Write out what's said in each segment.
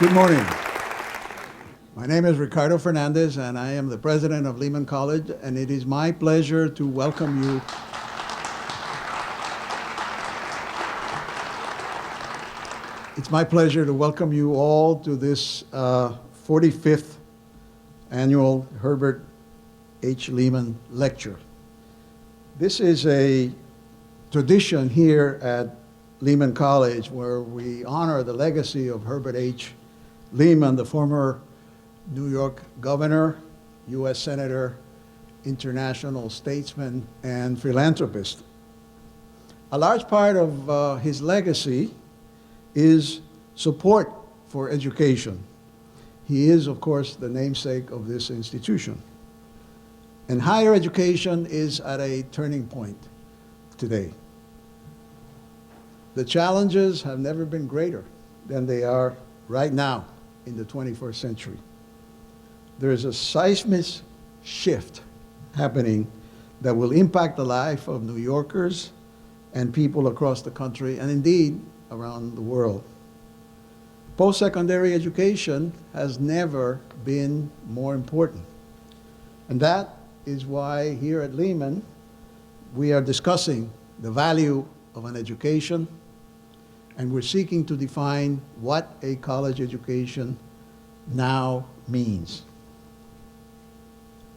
Good morning. My name is Ricardo Fernandez, and I am the president of Lehman College, and it is my pleasure to welcome you. It's my pleasure to welcome you all to this 45th annual Herbert H. Lehman Lecture. This is a tradition here at Lehman College where we honor the legacy of Herbert H. Lehman, the former New York governor, U.S. senator, international statesman, and philanthropist. A large part of his legacy is support for education. He is, of course, the namesake of this institution. And higher education is at a turning point today. The challenges have never been greater than they are right now in the 21st century. There is a seismic shift happening that will impact the life of New Yorkers and people across the country, and indeed around the world. Post-secondary education has never been more important. And that is why here at Lehman, we are discussing the value of an education, and we're seeking to define what a college education now means.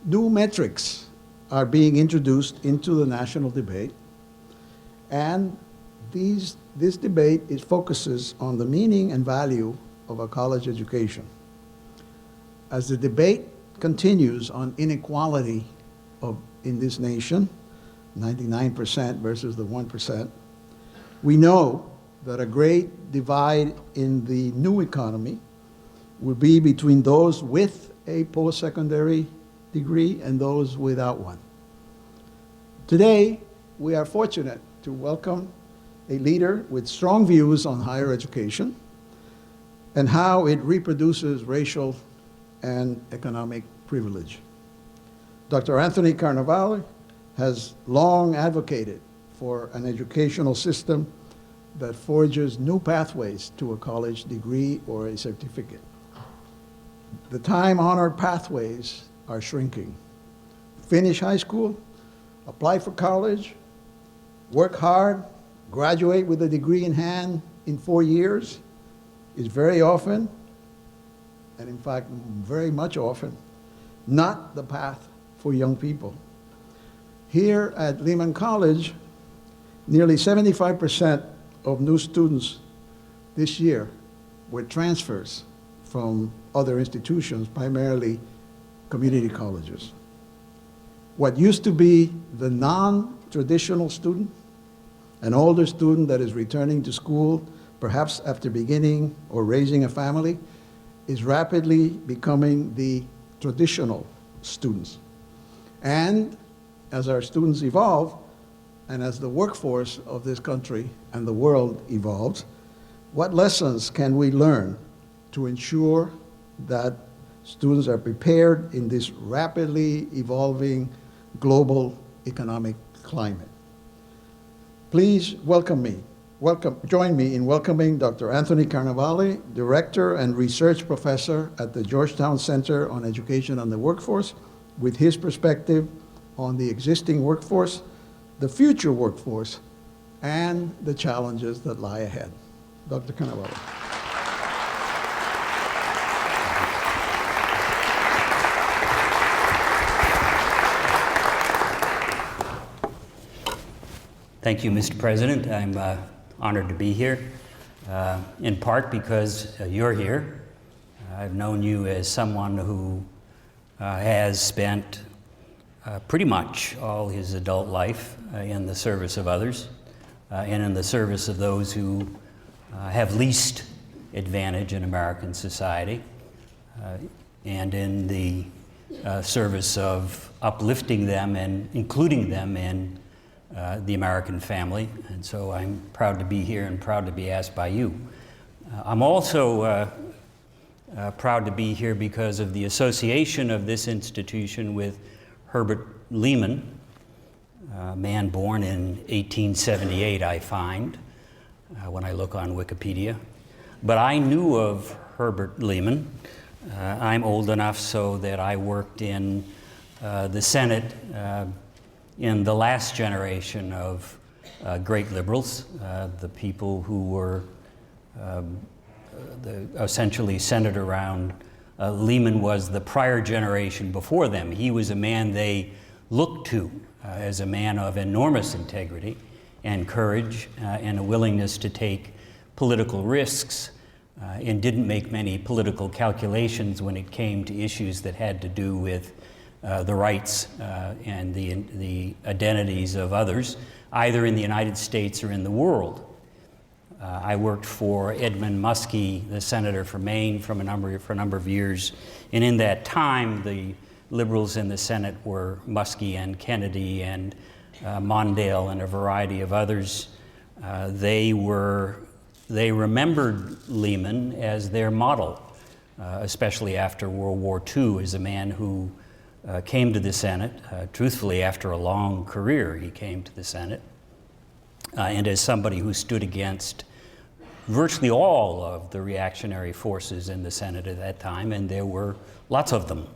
New metrics are being introduced into the national debate, and this debate focuses on the meaning and value of a college education. As the debate continues on inequality in this nation, 99% versus the 1%, we know that a great divide in the new economy will be between those with a post-secondary degree and those without one. Today, we are fortunate to welcome a leader with strong views on higher education and how it reproduces racial and economic privilege. Dr. Anthony Carnevale has long advocated for an educational system that forges new pathways to a college degree or a certificate. The time-honored pathways are shrinking. Finish high school, apply for college, work hard, graduate with a degree in hand in 4 years is very often, and in fact, very much often, not the path for young people. Here at Lehman College, nearly 75% of new students this year were transfers from other institutions, primarily community colleges. What used to be the non-traditional student, an older student that is returning to school, perhaps after beginning or raising a family, is rapidly becoming the traditional students. And as our students evolve, and as the workforce of this country and the world evolves, what lessons can we learn to ensure that students are prepared in this rapidly evolving global economic climate? Please join me in welcoming Dr. Anthony Carnevale, Director and Research Professor at the Georgetown Center on Education and the Workforce, with his perspective on the existing workforce, the future workforce, and the challenges that lie ahead. Dr. Carnevale. Thank you, Mr. President. I'm honored to be here, in part because you're here. I've known you as someone who has spent pretty much all his adult life in the service of others and in the service of those who have least advantage in American society and in the service of uplifting them and including them in the American family. And so I'm proud to be here and proud to be asked by you. I'm also proud to be here because of the association of this institution with Herbert Lehman, a man born in 1878, I find, when I look on Wikipedia. But I knew of Herbert Lehman. I'm old enough so that I worked in the Senate in the last generation of great liberals, the people who were essentially centered around Lehman was the prior generation before them. He was a man they looked to as a man of enormous integrity and courage and a willingness to take political risks and didn't make many political calculations when it came to issues that had to do with the rights and the identities of others, either in the United States or in the world. I worked for Edmund Muskie, the senator from Maine, for a number of years, and in that time, the liberals in the Senate were Muskie and Kennedy and Mondale and a variety of others. They remembered Lehman as their model, especially after World War II, as a man who came to the Senate. Truthfully, after a long career, he came to the Senate, and as somebody who stood against virtually all of the reactionary forces in the Senate at that time, and there were lots of them.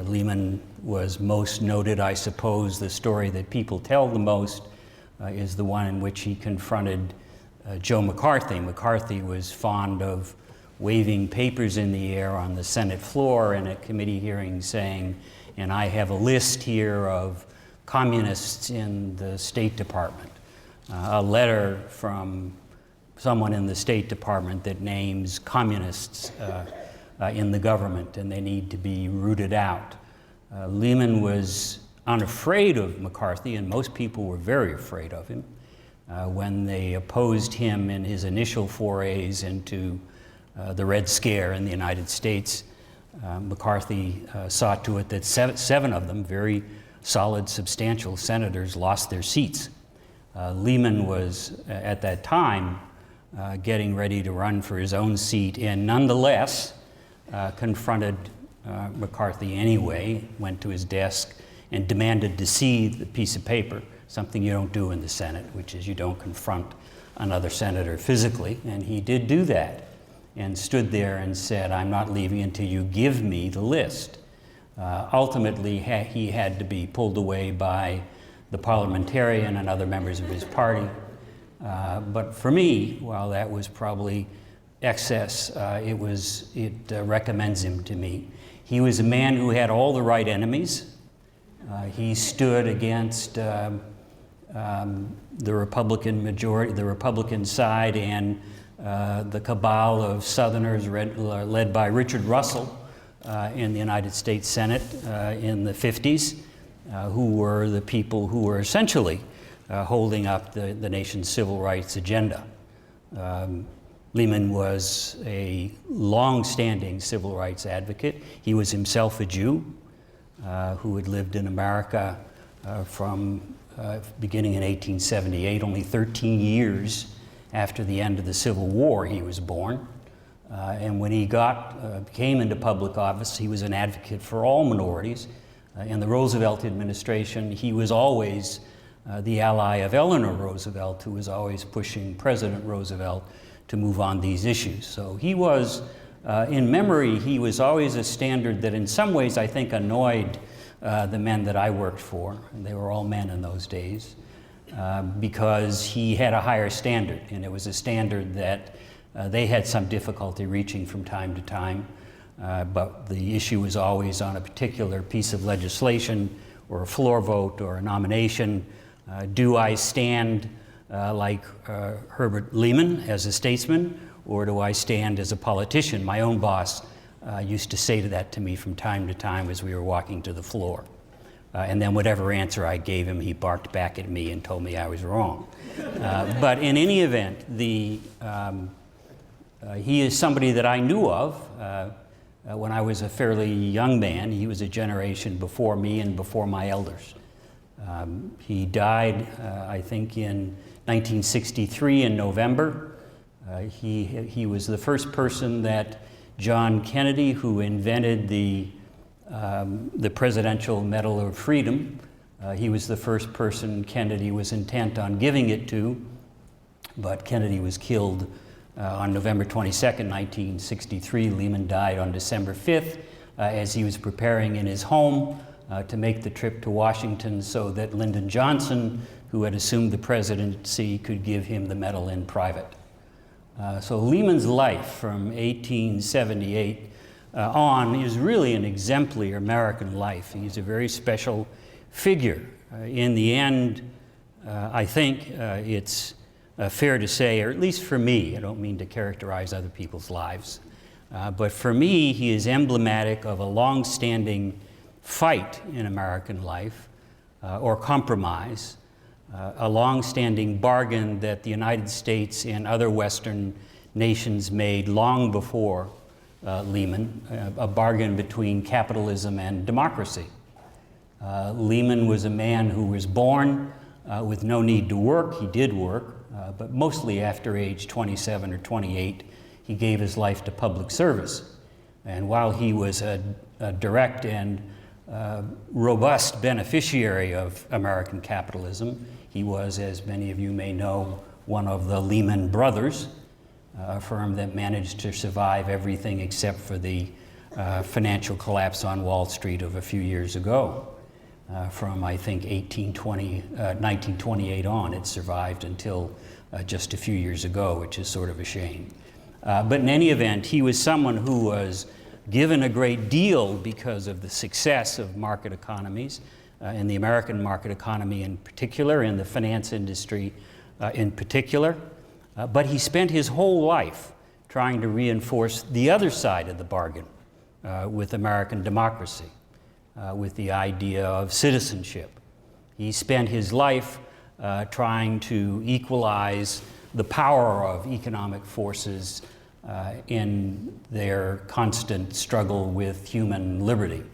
Lehman was most noted, I suppose. The story that people tell the most is the one in which he confronted Joe McCarthy. McCarthy was fond of waving papers in the air on the Senate floor in a committee hearing saying, and I have a list here of communists in the State Department. A letter from someone in the State Department that names communists in the government, and they need to be rooted out. Lehman was unafraid of McCarthy, and most people were very afraid of him. When they opposed him in his initial forays into the Red Scare in the United States, McCarthy saw to it that seven of them, very solid, substantial senators, lost their seats. Lehman was, at that time, getting ready to run for his own seat, and nonetheless confronted McCarthy anyway, went to his desk and demanded to see the piece of paper, something you don't do in the Senate, which is you don't confront another senator physically, and he did do that and stood there and said, I'm not leaving until you give me the list. Ultimately, he had to be pulled away by the parliamentarian and other members of his party. But for me, while that was probably excess, it recommends him to me. He was a man who had all the right enemies. He stood against the Republican majority, the Republican side, and the cabal of Southerners led by Richard Russell in the United States Senate in the 50s, who were the people who were essentially holding up the nation's civil rights agenda. Lehman was a long-standing civil rights advocate. He was himself a Jew who had lived in America from beginning in 1878, only 13 years after the end of the Civil War he was born. And when he came into public office, he was an advocate for all minorities. In the Roosevelt administration, he was always the ally of Eleanor Roosevelt, who was always pushing President Roosevelt to move on these issues. So he was, in memory, he was always a standard that in some ways I think annoyed the men that I worked for, and they were all men in those days, because he had a higher standard, and it was a standard that they had some difficulty reaching from time to time. But the issue was always on a particular piece of legislation or a floor vote or a nomination. Do I stand like Herbert Lehman as a statesman, or do I stand as a politician? My own boss used to say that to me from time to time as we were walking to the floor. And then whatever answer I gave him, he barked back at me and told me I was wrong. But in any event, he is somebody that I knew of. When I was a fairly young man, he was a generation before me and before my elders. He died, I think, in 1963 in November. He was the first person that John Kennedy, who invented the Presidential Medal of Freedom, he was the first person Kennedy was intent on giving it to, but Kennedy was killed On November 22nd, 1963, Lehman died on December 5th as he was preparing in his home to make the trip to Washington so that Lyndon Johnson, who had assumed the presidency, could give him the medal in private. So Lehman's life from 1878 on is really an exemplary American life. He's a very special figure. In the end, I think it's fair to say, or at least for me, I don't mean to characterize other people's lives, but for me, he is emblematic of a long-standing fight in American life, or compromise, a long-standing bargain that the United States and other Western nations made long before Lehman, a bargain between capitalism and democracy. Lehman was a man who was born with no need to work. He did work, but mostly after age 27 or 28, he gave his life to public service. And while he was a direct and robust beneficiary of American capitalism, he was, as many of you may know, one of the Lehman Brothers, a firm that managed to survive everything except for the financial collapse on Wall Street of a few years ago. From, I think, 1928 on, it survived until just a few years ago, which is sort of a shame. But in any event, he was someone who was given a great deal because of the success of market economies, in the American market economy in particular, in the finance industry in particular. But he spent his whole life trying to reinforce the other side of the bargain with American democracy, with the idea of citizenship. He spent his life trying to equalize the power of economic forces in their constant struggle with human liberty.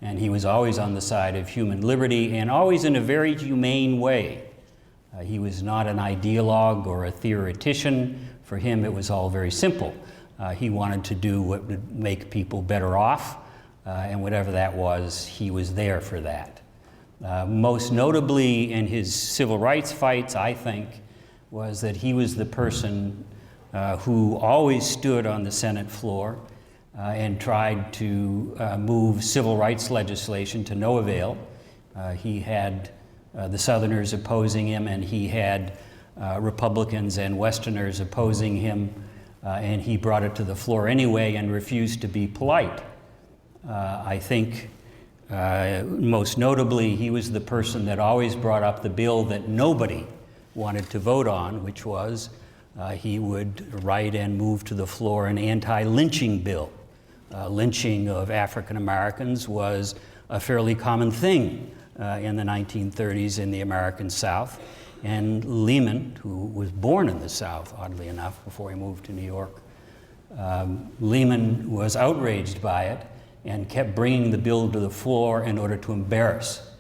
And he was always on the side of human liberty, and always in a very humane way. He was not an ideologue or a theoretician. For him, it was all very simple. He wanted to do what would make people better off, and whatever that was, he was there for that. Most notably in his civil rights fights, I think, was that he was the person who always stood on the Senate floor and tried to move civil rights legislation to no avail. He had the Southerners opposing him, and he had Republicans and Westerners opposing him, and he brought it to the floor anyway and refused to be polite. I think most notably, he was the person that always brought up the bill that nobody wanted to vote on, which was he would write and move to the floor an anti-lynching bill. Lynching of African Americans was a fairly common thing in the 1930s in the American South. And Lehman, who was born in the South, oddly enough, before he moved to New York, Lehman was outraged by it and kept bringing the bill to the floor in order to embarrass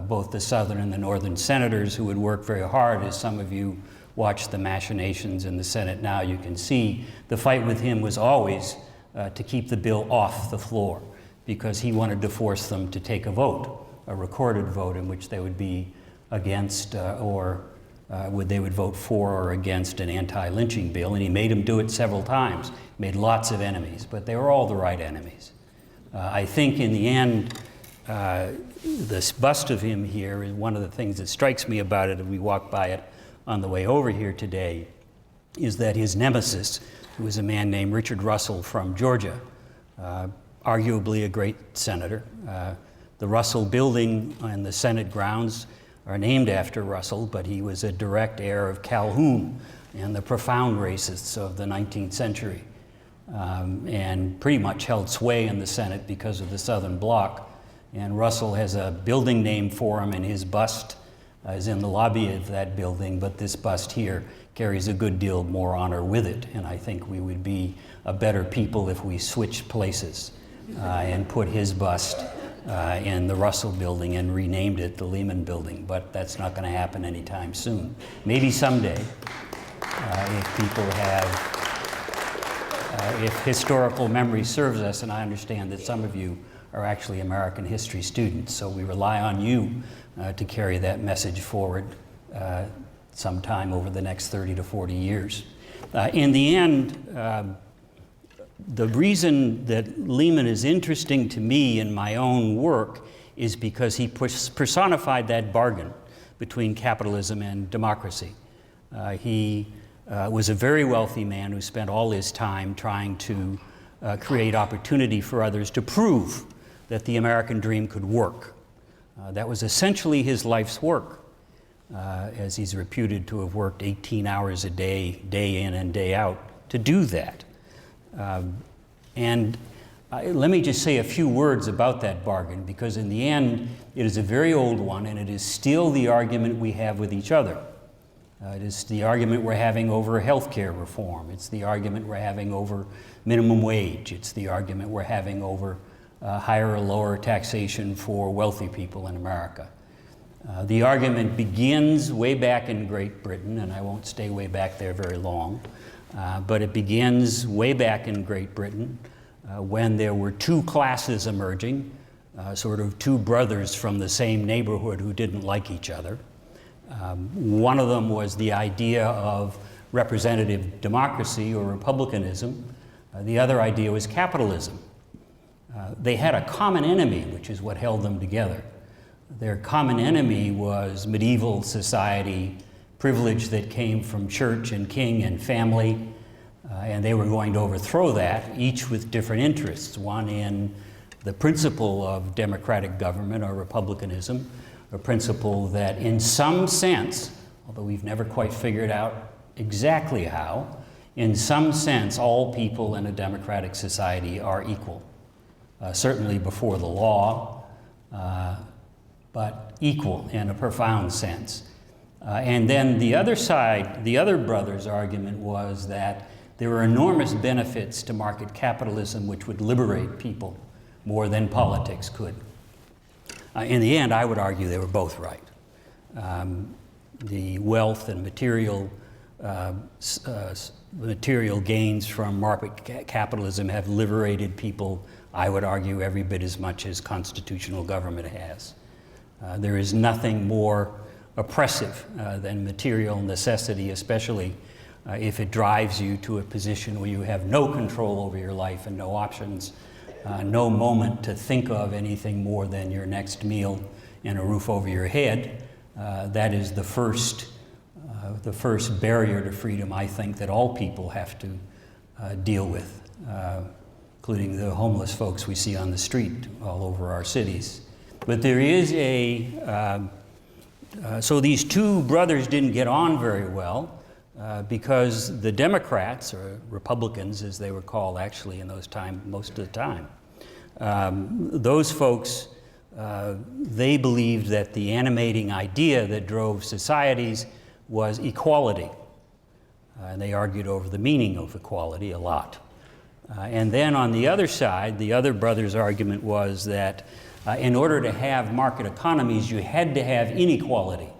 both the Southern and the Northern senators, who would work very hard. As some of you watch the machinations in the Senate now, you can see the fight with him was always to keep the bill off the floor, because he wanted to force them to take a vote, a recorded vote in which they would be against they would vote for or against an anti-lynching bill, and he made them do it several times, made lots of enemies, but they were all the right enemies. I think in the end, this bust of him here is one of the things that strikes me about it, and we walked by it on the way over here today, is that his nemesis, who was a man named Richard Russell from Georgia, arguably a great senator. The Russell Building and the Senate grounds are named after Russell, but he was a direct heir of Calhoun and the profound racists of the 19th century, and pretty much held sway in the Senate because of the Southern Bloc. And Russell has a building named for him, and his bust is in the lobby of that building, but this bust here carries a good deal more honor with it, and I think we would be a better people if we switched places and put his bust in the Russell Building and renamed it the Lehman Building, but that's not going to happen anytime soon. Maybe someday, if people have, if historical memory serves us, and I understand that some of you are actually American history students, so we rely on you to carry that message forward sometime over the next 30 to 40 years. In the end, the reason that Lehman is interesting to me in my own work is because he personified that bargain between capitalism and democracy. He was a very wealthy man who spent all his time trying to create opportunity for others to prove that the American dream could work. That was essentially his life's work, as he's reputed to have worked 18 hours a day, day in and day out, to do that. Let me just say a few words about that bargain, because in the end, it is a very old one, and it is still the argument we have with each other. It is the argument we're having over health care reform. It's the argument we're having over minimum wage. It's the argument we're having over higher or lower taxation for wealthy people in America. The argument begins way back in Great Britain, and I won't stay way back there very long, but it begins way back in Great Britain when there were two classes emerging, sort of two brothers from the same neighborhood who didn't like each other. One of them was the idea of representative democracy or republicanism. The other idea was capitalism. They had a common enemy, which is what held them together. Their common enemy was medieval society, privilege that came from church and king and family, and they were going to overthrow that, each with different interests. One in the principle of democratic government or republicanism, a principle that in some sense, although we've never quite figured out exactly how, in some sense all people in a democratic society are equal. Certainly before the law, but equal in a profound sense. And then the other side, the other brother's argument was that there were enormous benefits to market capitalism which would liberate people more than politics could. In the end, I would argue they were both right. The wealth and material gains from market capitalism have liberated people, I would argue, every bit as much as constitutional government has. There is nothing more oppressive than material necessity, especially if it drives you to a position where you have no control over your life and no options, no moment to think of anything more than your next meal and a roof over your head. That is the first barrier to freedom, I think, that all people have to deal with, including the homeless folks we see on the street all over our cities. But there is so these two brothers didn't get on very well because the Democrats, or Republicans as they were called actually in those times, most of the time, those folks, they believed that the animating idea that drove societies was equality. And they argued over the meaning of equality a lot. And then on the other side, the other brother's argument was that in order to have market economies, you had to have inequality.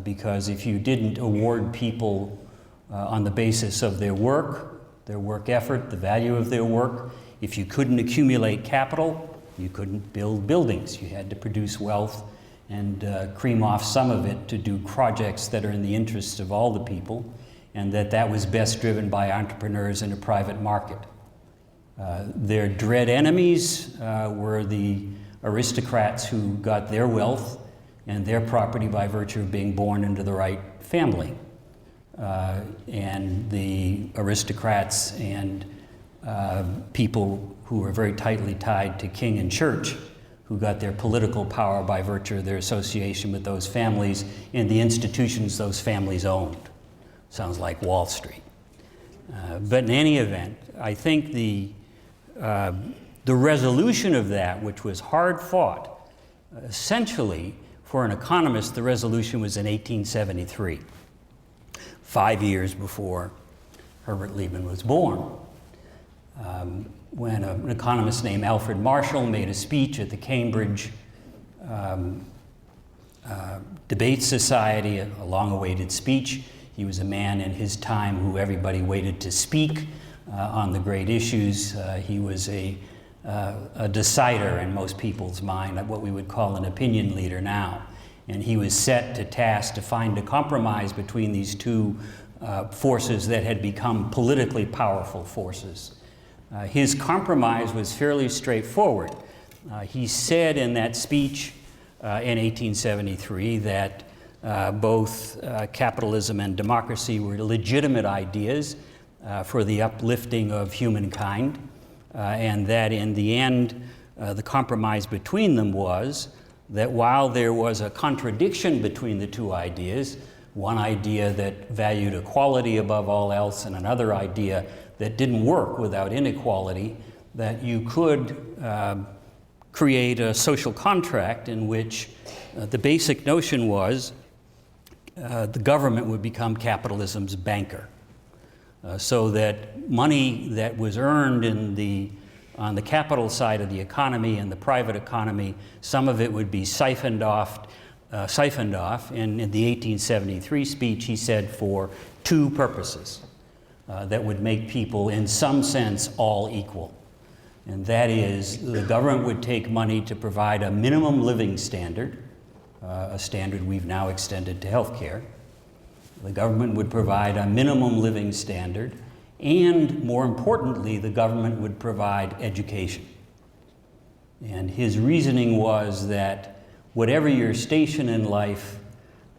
Because if you didn't award people on the basis of their work effort, the value of their work, if you couldn't accumulate capital, you couldn't build buildings. You had to produce wealth and cream off some of it to do projects that are in the interests of all the people, and that was best driven by entrepreneurs in a private market. Their dread enemies were the aristocrats who got their wealth and their property by virtue of being born into the right family. And the aristocrats and people who were very tightly tied to king and church, who got their political power by virtue of their association with those families and the institutions those families owned. Sounds like Wall Street. But in any event, I think the resolution of that, which was hard fought, essentially, for an economist, the resolution was in 1873, 5 years before Herbert Lehman was born, when an economist named Alfred Marshall made a speech at the Cambridge Debate Society, a long-awaited speech. He was a man in his time who everybody waited to speak on the great issues. He was a decider in most people's mind, what we would call an opinion leader now. And he was set to task to find a compromise between these two forces that had become politically powerful forces. His compromise was fairly straightforward. He said in that speech in 1873 that both capitalism and democracy were legitimate ideas for the uplifting of humankind, and that in the end, the compromise between them was that while there was a contradiction between the two ideas, one idea that valued equality above all else and another idea that didn't work without inequality, that you could create a social contract in which the basic notion was the government would become capitalism's banker. So that money that was earned on the capital side of the economy and the private economy, some of it would be siphoned off. And in the 1873 speech, he said for two purposes that would make people, in some sense, all equal. And that is, the government would take money to provide a minimum living standard, a standard we've now extended to health care. The government would provide a minimum living standard, and more importantly, the government would provide education. And his reasoning was that whatever your station in life,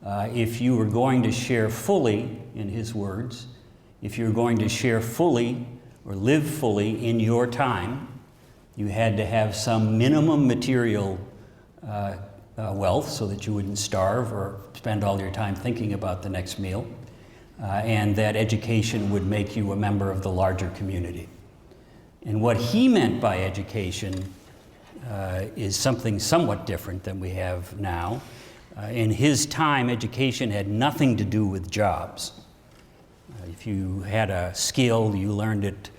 if you were going to share fully, in his words, if you were going to share fully or live fully in your time, you had to have some minimum material wealth so that you wouldn't starve or spend all your time thinking about the next meal, and that education would make you a member of the larger community. And what he meant by education is something somewhat different than we have now. In his time, education had nothing to do with jobs. If you had a skill, you learned it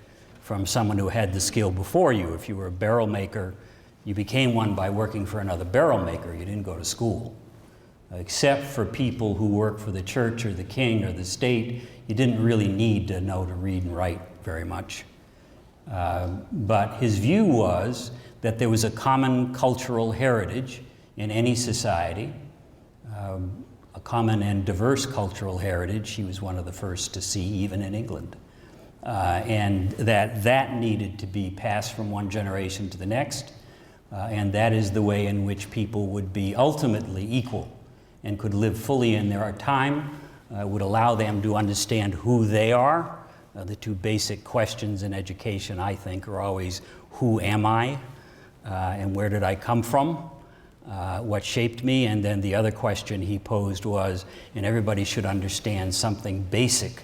from someone who had the skill before you. If you were a barrel maker, you became one by working for another barrel maker. You didn't go to school. Except for people who work for the church or the king or the state, you didn't really need to know to read and write very much. But his view was that there was a common cultural heritage in any society, a common and diverse cultural heritage. He was one of the first to see, even in England. And that needed to be passed from one generation to the next, and that is the way in which people would be ultimately equal and could live fully in their time, would allow them to understand who they are. The two basic questions in education, I think, are always, who am I, and where did I come from, what shaped me, and then the other question he posed was, and everybody should understand something basic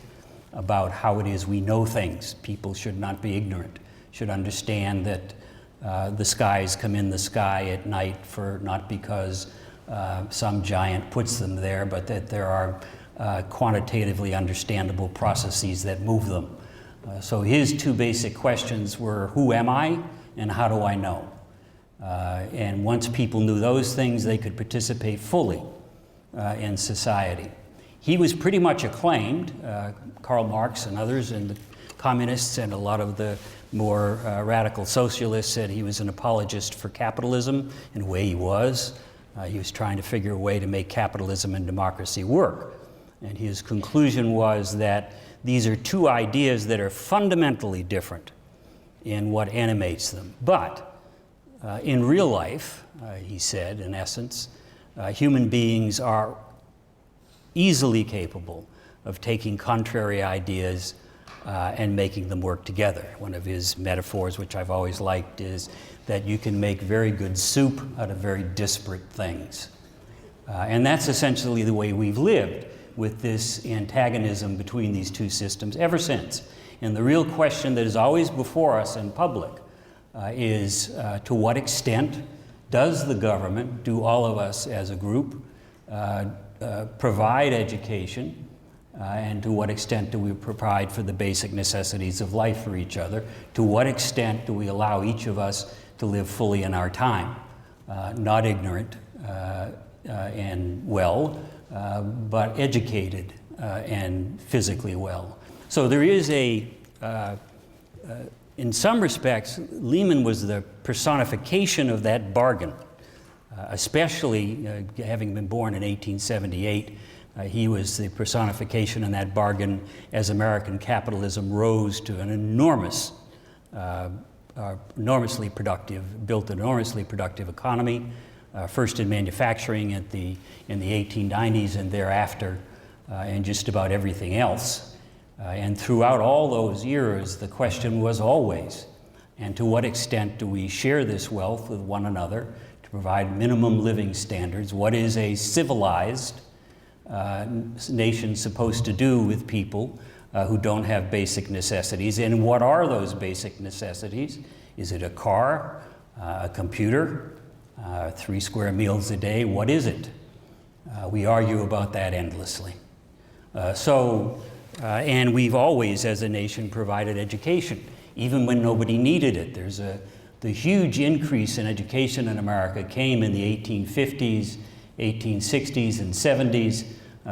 about how it is we know things. People should not be ignorant, should understand that the skies come in the sky at night not because some giant puts them there, but that there are quantitatively understandable processes that move them. So his two basic questions were, who am I and how do I know? And once people knew those things, they could participate fully in society. He was pretty much acclaimed, Karl Marx and others, and the communists and a lot of the more radical socialists said he was an apologist for capitalism. In a way he was. He was trying to figure a way to make capitalism and democracy work. And his conclusion was that these are two ideas that are fundamentally different in what animates them. But in real life, he said, in essence, human beings are easily capable of taking contrary ideas and making them work together. One of his metaphors, which I've always liked, is that you can make very good soup out of very disparate things. And that's essentially the way we've lived, with this antagonism between these two systems ever since. And the real question that is always before us in public is to what extent does the government, do all of us as a group, provide education, and to what extent do we provide for the basic necessities of life for each other? To what extent do we allow each of us to live fully in our time, not ignorant and well, but educated and physically well? So there is in some respects, Lehman was the personification of that bargain, especially having been born in 1878. He was the personification in that bargain as American capitalism rose to an enormously productive, built an enormously productive economy, first in manufacturing in the 1890s and thereafter, and just about everything else. And throughout all those eras, the question was always, and to what extent do we share this wealth with one another to provide minimum living standards? What is a civilized nation supposed to do with people who don't have basic necessities? And what are those basic necessities? Is it a car, a computer, 3 square meals a day? What is it? We argue about that endlessly. And we've always, as a nation, provided education, even when nobody needed it. The huge increase in education in America came in the 1850s, 1860s, and 70s,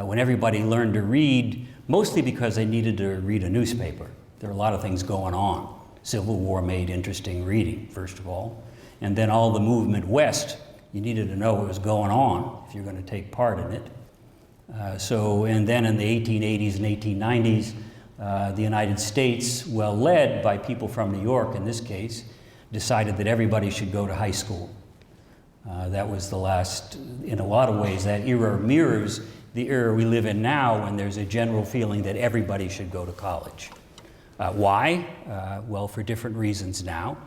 when everybody learned to read, mostly because they needed to read a newspaper. There were a lot of things going on. Civil War made interesting reading, first of all. And then all the movement west, you needed to know what was going on if you're going to take part in it. And then in the 1880s and 1890s, the United States, well led by people from New York in this case, decided that everybody should go to high school. That was the last, in a lot of ways, that era mirrors the era we live in now, when there's a general feeling that everybody should go to college. Why? Well, for different reasons now.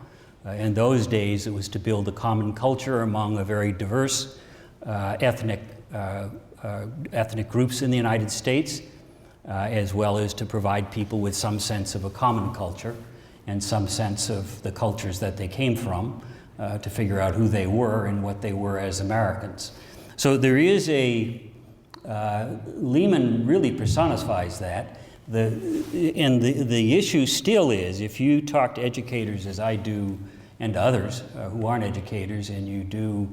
In those days, it was to build a common culture among a very diverse ethnic groups in the United States, as well as to provide people with some sense of a common culture and some sense of the cultures that they came from, to figure out who they were and what they were as Americans. So there is Lehman really personifies that. The issue still is, if you talk to educators as I do, and to others who aren't educators, and you do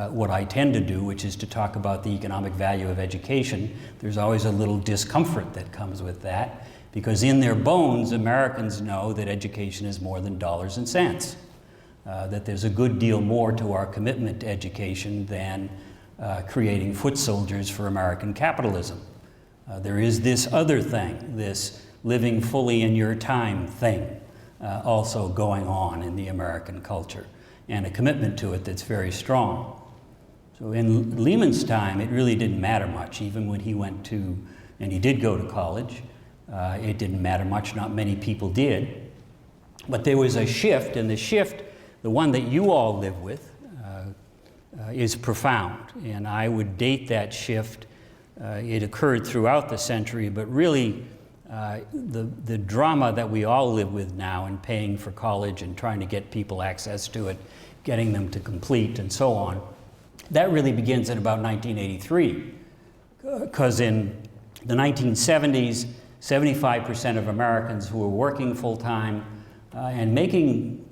what I tend to do, which is to talk about the economic value of education, there's always a little discomfort that comes with that, because in their bones, Americans know that education is more than dollars and cents, that there's a good deal more to our commitment to education than creating foot soldiers for American capitalism. There is this other thing, this living fully in your time thing, also going on in the American culture, and a commitment to it that's very strong. So in Lehman's time, it really didn't matter much, even when he went to, and he did go to college, it didn't matter much, not many people did. But there was a shift, and the shift, the one that you all live with, is profound. And I would date that shift. It occurred throughout the century, but really the drama that we all live with now in paying for college and trying to get people access to it, getting them to complete and so on, that really begins in about 1983. Because in the 1970s, 75% of Americans who were working full-time and making,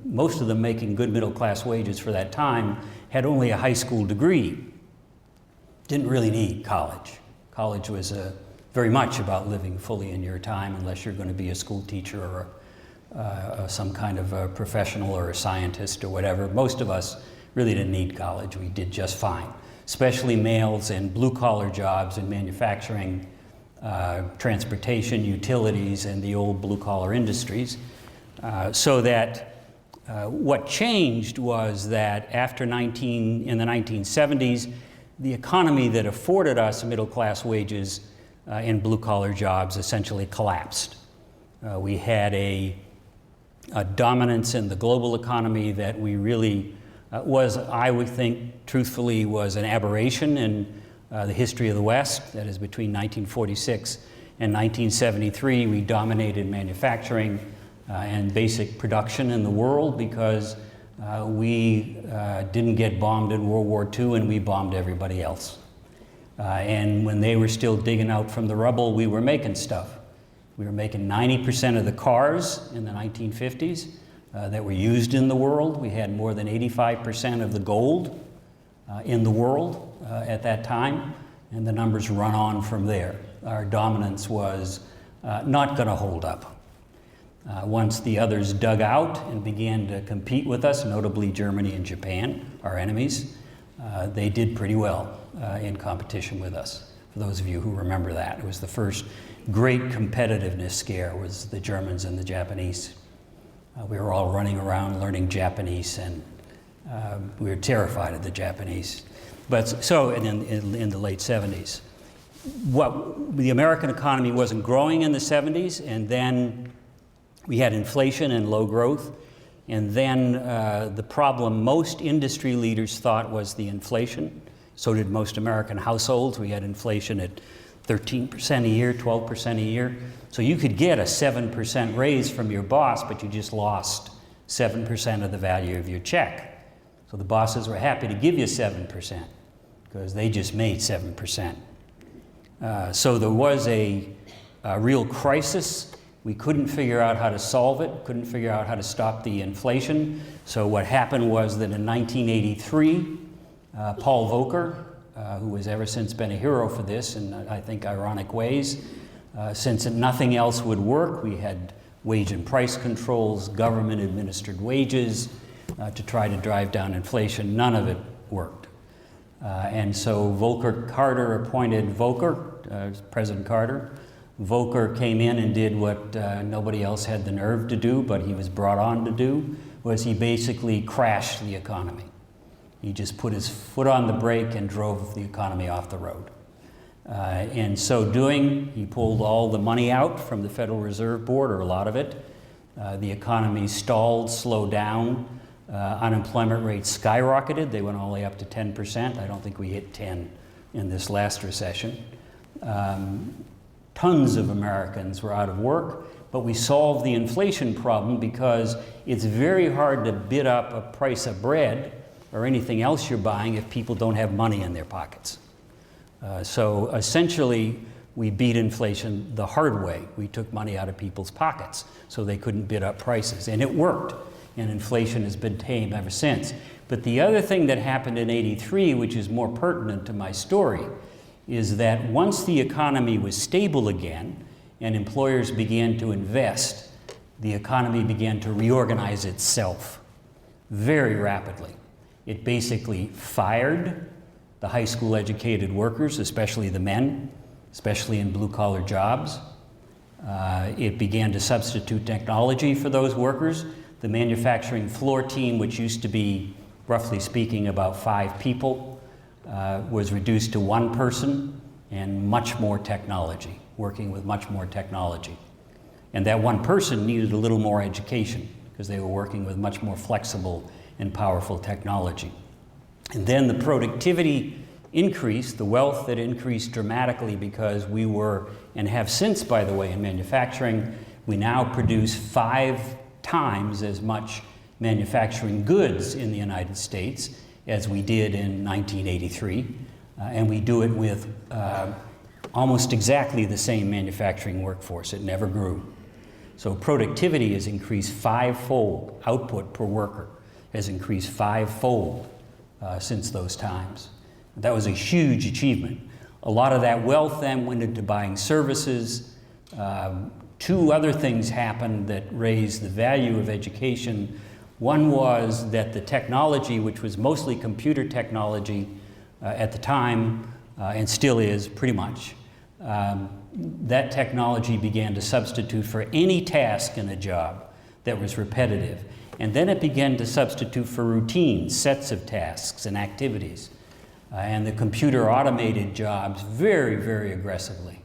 most of them making good middle-class wages for that time, had only a high school degree. Didn't really need college. College was very much about living fully in your time, unless you're going to be a school teacher or some kind of a professional or a scientist or whatever. Most of us really didn't need college. We did just fine, especially males in blue-collar jobs in manufacturing, transportation, utilities, and the old blue-collar industries. So that what changed was that in the 1970s, the economy that afforded us middle-class wages in blue-collar jobs essentially collapsed. We had a dominance in the global economy that we really I would think, truthfully, was an aberration in the history of the West. That is, between 1946 and 1973, we dominated manufacturing and basic production in the world because we didn't get bombed in World War II, and we bombed everybody else. And when they were still digging out from the rubble, we were making stuff. We were making 90% of the cars in the 1950s that were used in the world. We had more than 85% of the gold in the world at that time, and the numbers run on from there. Our dominance was not going to hold up. Once the others dug out and began to compete with us, notably Germany and Japan, our enemies, they did pretty well in competition with us. for those of you who remember that. It was the first great competitiveness scare, was the Germans and the Japanese. We were all running around learning Japanese, and we were terrified of the Japanese. But so in the late 70s. The American economy wasn't growing in the 70s, and then we had inflation and low growth. And then the problem most industry leaders thought was the inflation. So did most American households. We had inflation at 13% a year, 12% a year. So you could get a 7% raise from your boss, but you just lost 7% of the value of your check. So the bosses were happy to give you 7% because they just made 7%. So there was a real crisis. We couldn't figure out how to solve it, couldn't figure out how to stop the inflation. So what happened was that in 1983, Paul Volcker, who has ever since been a hero for this in, I think, ironic ways, since nothing else would work, we had wage and price controls, government-administered wages to try to drive down inflation. None of it worked. And so Carter appointed Volcker, President Carter. Volcker came in and did what nobody else had the nerve to do, but he was brought on to do, was he basically crashed the economy. He just put his foot on the brake and drove the economy off the road. In so doing, he pulled all the money out from the Federal Reserve Board, or a lot of it. The economy stalled, slowed down. Unemployment rates skyrocketed. They went all the way up to 10%. I don't think we hit 10 in this last recession. Tons of Americans were out of work, but we solved the inflation problem because it's very hard to bid up a price of bread or anything else you're buying if people don't have money in their pockets. So essentially, we beat inflation the hard way. We took money out of people's pockets so they couldn't bid up prices, and it worked, and inflation has been tamed ever since. But the other thing that happened in '83, which is more pertinent to my story, is that once the economy was stable again and employers began to invest, the economy began to reorganize itself very rapidly. It basically fired the high school educated workers, especially the men, especially in blue-collar jobs. It began to substitute technology for those workers. The manufacturing floor team, which used to be, roughly speaking, about 5 people, was reduced to 1 person and much more technology, working with much more technology. And that 1 person needed a little more education because they were working with much more flexible and powerful technology. And then the productivity increased, the wealth that increased dramatically because we were, and have since, by the way, in manufacturing, we now produce 5 times as much manufacturing goods in the United States as we did in 1983, and we do it with almost exactly the same manufacturing workforce. It never grew. So productivity has increased 5-fold. Output per worker has increased 5-fold since those times. That was a huge achievement. A lot of that wealth then went into buying services. 2 other things happened that raised the value of education. One was that the technology, which was mostly computer technology at the time, and still is pretty much, that technology began to substitute for any task in a job that was repetitive. And then it began to substitute for routines, sets of tasks and activities. And the computer automated jobs very, very aggressively.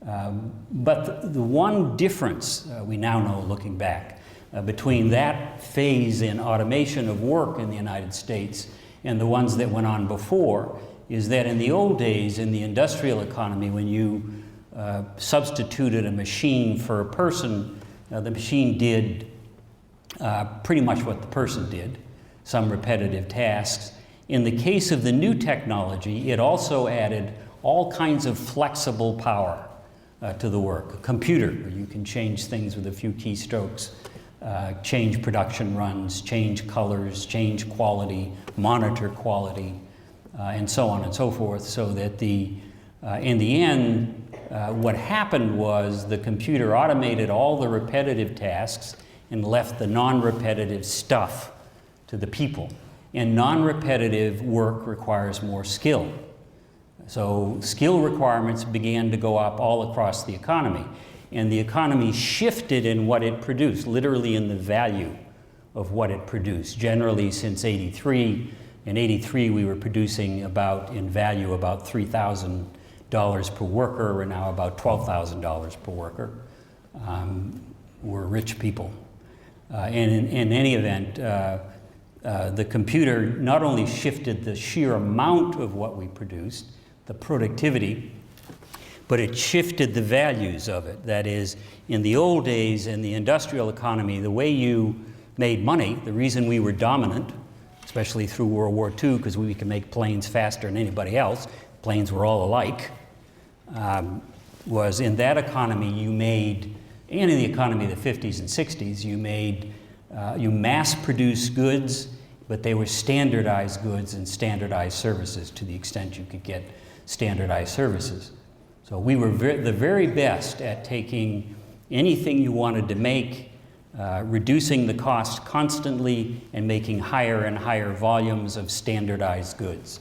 But the one difference we now know, looking back, between that phase in automation of work in the United States and the ones that went on before is that in the old days, in the industrial economy, when you substituted a machine for a person, the machine did pretty much what the person did, some repetitive tasks. In the case of the new technology, it also added all kinds of flexible power to the work. A computer, where you can change things with a few keystrokes, change production runs, change colors, change quality, monitor quality, and so on and so forth, so that in the end, what happened was the computer automated all the repetitive tasks and left the non-repetitive stuff to the people. And non-repetitive work requires more skill. So skill requirements began to go up all across the economy. And the economy shifted in what it produced, literally in the value of what it produced. Generally, since '83, in '83 we were producing in value about $3,000 per worker. We're now about $12,000 per worker. We're rich people. And in any event, the computer not only shifted the sheer amount of what we produced, the productivity, but it shifted the values of it. That is, in the old days, in the industrial economy, the way you made money, the reason we were dominant, especially through World War II, because we could make planes faster than anybody else, planes were all alike, was in that economy you made, and in the economy of the 50s and 60s, you mass-produced goods, but they were standardized goods and standardized services to the extent you could get standardized services. So we were the very best at taking anything you wanted to make, reducing the cost constantly, and making higher and higher volumes of standardized goods.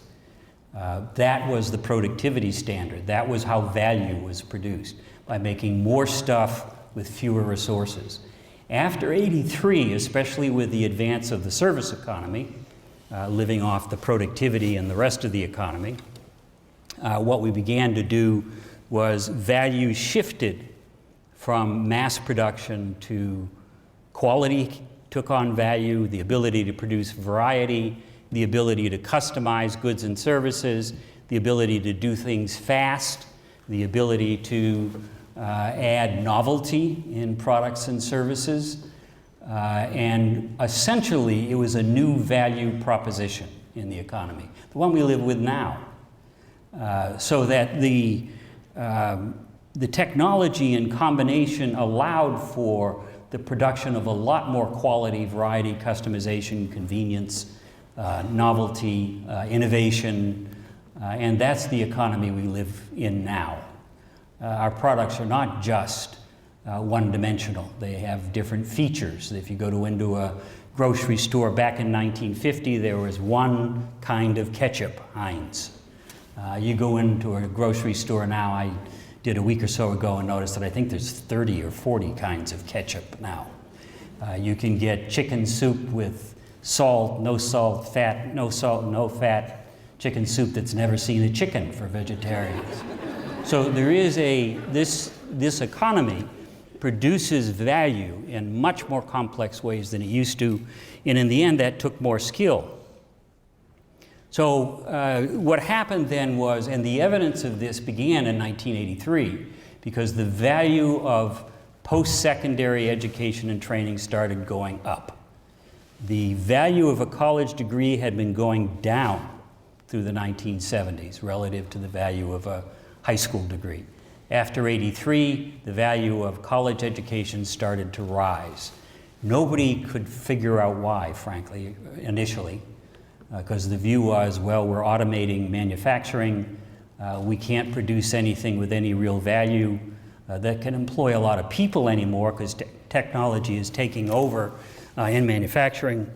That was the productivity standard. That was how value was produced, by making more stuff with fewer resources. After '83, especially with the advance of the service economy, living off the productivity and the rest of the economy, what we began to do was value shifted from mass production to quality took on value, the ability to produce variety, the ability to customize goods and services, the ability to do things fast, the ability to add novelty in products and services. And essentially, it was a new value proposition in the economy, the one we live with now. So that the technology in combination allowed for the production of a lot more quality, variety, customization, convenience, novelty, innovation, and that's the economy we live in now. Our products are not just one-dimensional. They have different features. If you go into a grocery store back in 1950, there was one kind of ketchup, Heinz. You go into a grocery store now, I did a week or so ago and noticed that I think there's 30 or 40 kinds of ketchup now. You can get chicken soup with salt, fat, no salt, no fat, chicken soup that's never seen a chicken for vegetarians. So there is this economy produces value in much more complex ways than it used to, and in the end that took more skill. So what happened then was, and the evidence of this began in 1983, because the value of post-secondary education and training started going up. The value of a college degree had been going down through the 1970s relative to the value of a high school degree. After '83, the value of college education started to rise. Nobody could figure out why, frankly, initially, because the view was, well, we're automating manufacturing, we can't produce anything with any real value that can employ a lot of people anymore, because technology is taking over in manufacturing.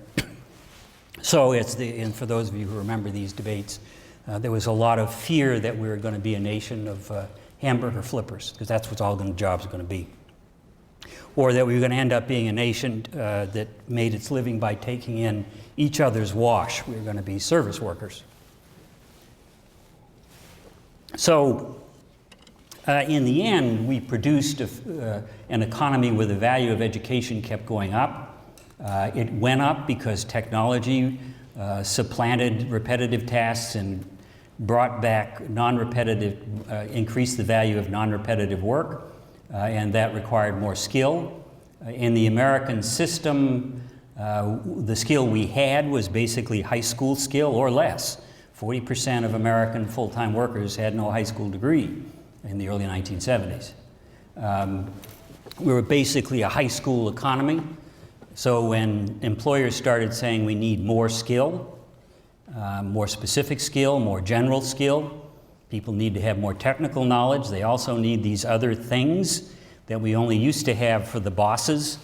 So and for those of you who remember these debates, there was a lot of fear that we were going to be a nation of hamburger flippers, because that's what all the jobs are going to be. Or that we were going to end up being a nation that made its living by taking in each other's wash. We were going to be service workers. So in the end, we produced an economy where the value of education kept going up. It went up because technology supplanted repetitive tasks and brought back non-repetitive, increased the value of non-repetitive work, and that required more skill. In the American system, the skill we had was basically high school skill or less. 40% of American full-time workers had no high school degree in the early 1970s. We were basically a high school economy. So when employers started saying we need more skill, more specific skill, more general skill, people need to have more technical knowledge. They also need these other things that we only used to have for the bosses.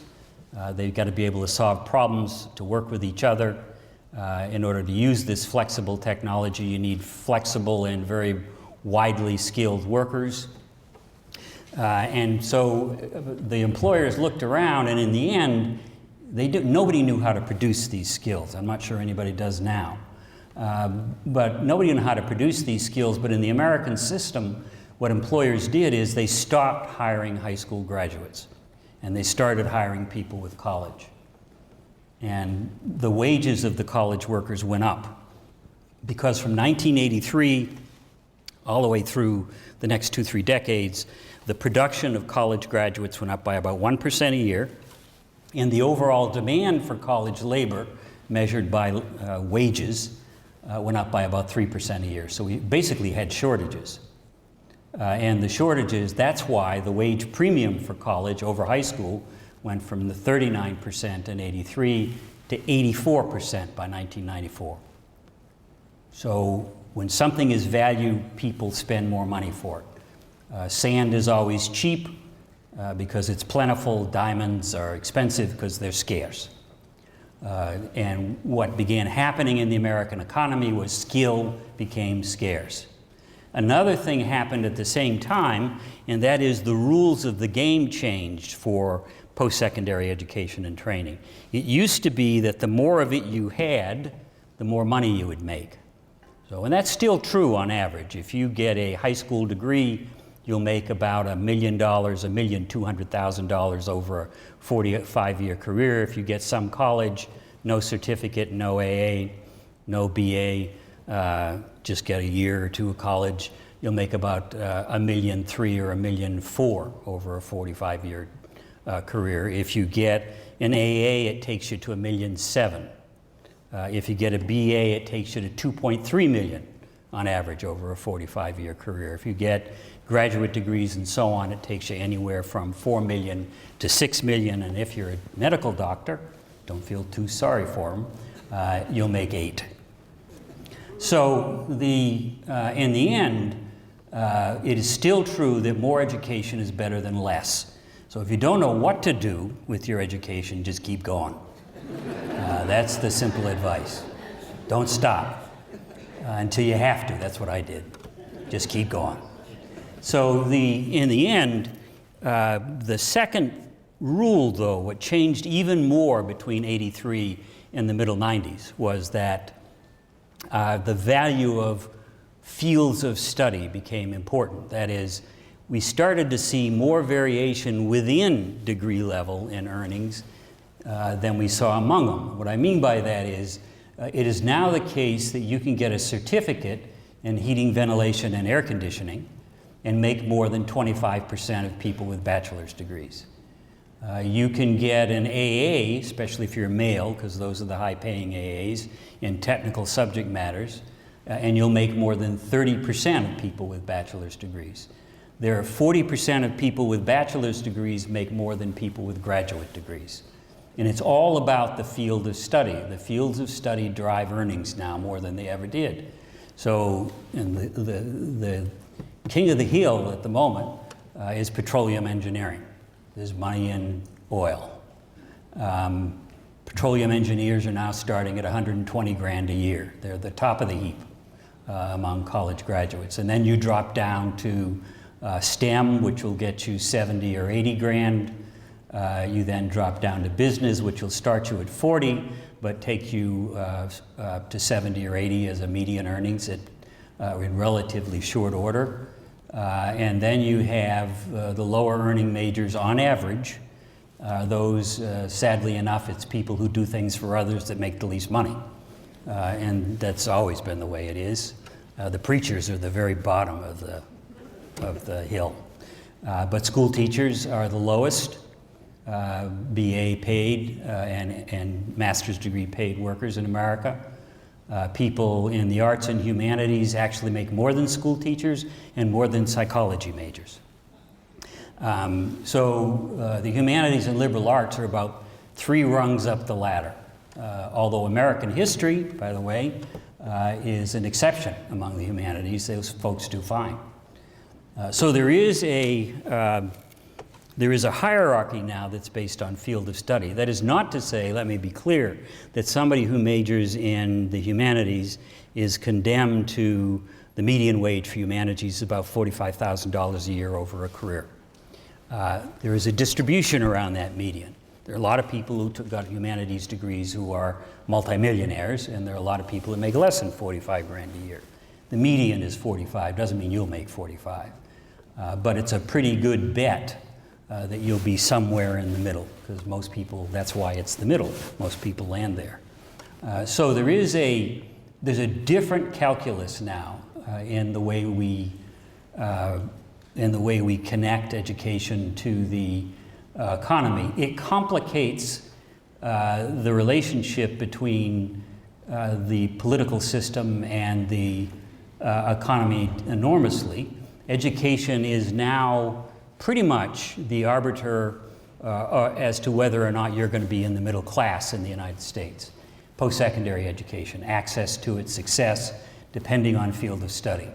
They've got to be able to solve problems, to work with each other. In order to use this flexible technology, you need flexible and very widely skilled workers. And so the employers looked around, and in the end, nobody knew how to produce these skills. I'm not sure anybody does now. But nobody knew how to produce these skills. But in the American system, what employers did is they stopped hiring high school graduates, and they started hiring people with college. And the wages of the college workers went up, because from 1983 all the way through the next 2-3 decades, the production of college graduates went up by about 1% a year, and the overall demand for college labor, measured by wages, went up by about 3% a year. So we basically had shortages. And the shortages, that's why the wage premium for college over high school went from the 39% in '83 to 84% by 1994. So when something is valued, people spend more money for it. Sand is always cheap because it's plentiful. Diamonds are expensive because they're scarce. And what began happening in the American economy was skill became scarce. Another thing happened at the same time, and that is the rules of the game changed for post-secondary education and training. It used to be that the more of it you had, the more money you would make. So, and that's still true on average. If you get a high school degree, you'll make about $1 million, $1,200,000 over a 45-year career. If you get some college, no certificate, no AA, no BA, just get a year or two of college, you'll make about $1.3 million or $1.4 million over a 45-year career. If you get an AA, it takes you to $1.7 million. If you get a BA, it takes you to $2.3 million on average over a 45-year career. If you get graduate degrees and so on, it takes you anywhere from $4 million to $6 million. And if you're a medical doctor, don't feel too sorry for them, you'll make $8 million. So in the end, it is still true that more education is better than less. So if you don't know what to do with your education, just keep going. That's the simple advice. Don't stop until you have to. That's what I did. Just keep going. So in the end, the second rule, though, what changed even more between '83 and the middle '90s was that the value of fields of study became important. That is, we started to see more variation within degree level in earnings than we saw among them. What I mean by that is, it is now the case that you can get a certificate in heating, ventilation, and air conditioning and make more than 25% of people with bachelor's degrees. You can get an AA, especially if you're male, because those are the high-paying AAs, in technical subject matters, and you'll make more than 30% of people with bachelor's degrees. There are 40% of people with bachelor's degrees make more than people with graduate degrees. And it's all about the field of study. The fields of study drive earnings now more than they ever did. So and the king of the hill at the moment is petroleum engineering. There's money in oil. Petroleum engineers are now starting at $120,000 a year. They're the top of the heap among college graduates. And then you drop down to STEM, which will get you $70,000 or $80,000. You then drop down to business, which will start you at $40,000, but take you to $70,000 or $80,000 as a median earnings in relatively short order. And then you have the lower earning majors on average. Those, sadly enough, it's people who do things for others that make the least money. And that's always been the way it is. The preachers are the very bottom of the hill. But school teachers are the lowest. BA paid and master's degree paid workers in America. People in the arts and humanities actually make more than school teachers and more than psychology majors. So the humanities and liberal arts are about 3 rungs up the ladder. Although American history, by the way, is an exception among the humanities. Those folks do fine. So there is a hierarchy now that's based on field of study. That is not to say, let me be clear, that somebody who majors in the humanities is condemned to The median wage for humanities is about $45,000 a year over a career. There is a distribution around that median. There are a lot of people who got humanities degrees who are multimillionaires, and there are a lot of people that make less than 45 grand a year. The median is 45, doesn't mean you'll make 45. But it's a pretty good bet that you'll be somewhere in the middle, because most people, that's why it's the middle. Most people land there. So there's a different calculus now in the way we connect education to the economy. It complicates the relationship between the political system and the economy enormously. Education is now pretty much the arbiter as to whether or not you're going to be in the middle class in the United States. Post-secondary education, access to its success, depending on field of study.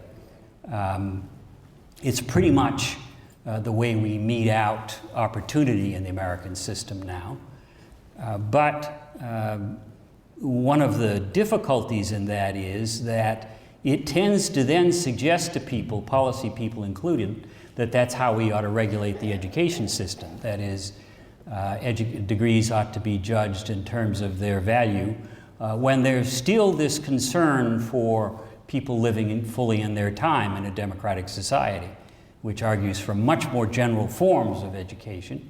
It's pretty much the way we mete out opportunity in the American system now. But one of the difficulties in that is that it tends to then suggest to people, policy people included, that that's how we ought to regulate the education system. That is, degrees ought to be judged in terms of their value, when there's still this concern for people living fully in their time in a democratic society, which argues for much more general forms of education.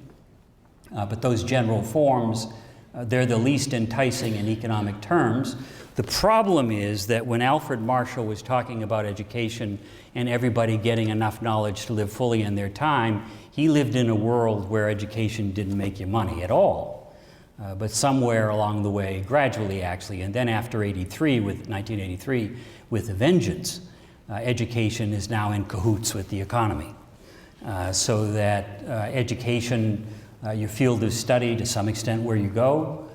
But those general forms, they're the least enticing in economic terms. The problem is that when Alfred Marshall was talking about education and everybody getting enough knowledge to live fully in their time, he lived in a world where education didn't make you money at all. But somewhere along the way, gradually actually, and then after 1983, with a vengeance, education is now in cahoots with the economy. So that education, your field of study, to some extent where you go,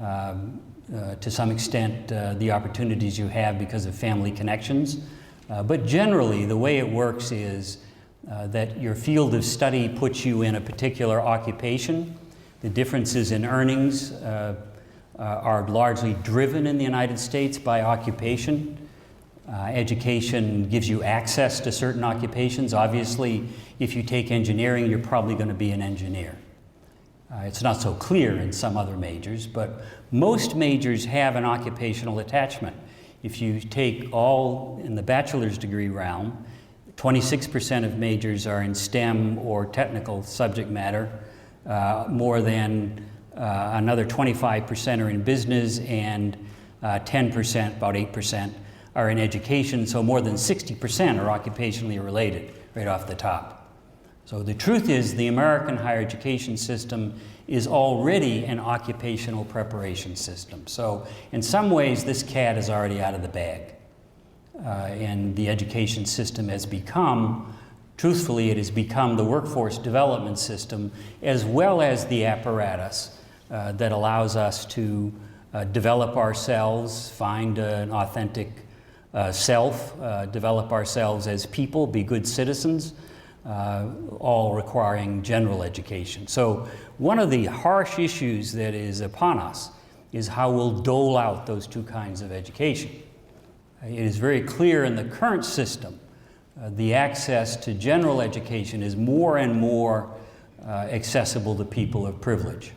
to some extent the opportunities you have because of family connections. But generally, the way it works is that your field of study puts you in a particular occupation. The differences in earnings are largely driven in the United States by occupation. Education gives you access to certain occupations. Obviously, if you take engineering, you're probably going to be an engineer. It's not so clear in some other majors, but most majors have an occupational attachment. If you take all in the bachelor's degree realm, 26% of majors are in STEM or technical subject matter. More than another 25% are in business, and 10%, about 8%, are in education, so more than 60% are occupationally related right off the top. So the truth is the American higher education system is already an occupational preparation system. So in some ways this cat is already out of the bag. And the education system has become, truthfully, it has become the workforce development system as well as the apparatus that allows us to develop ourselves, find an authentic self, develop ourselves as people, be good citizens, all requiring general education. So one of the harsh issues that is upon us is how we'll dole out those two kinds of education. It is very clear in the current system the access to general education is more and more accessible to people of privilege.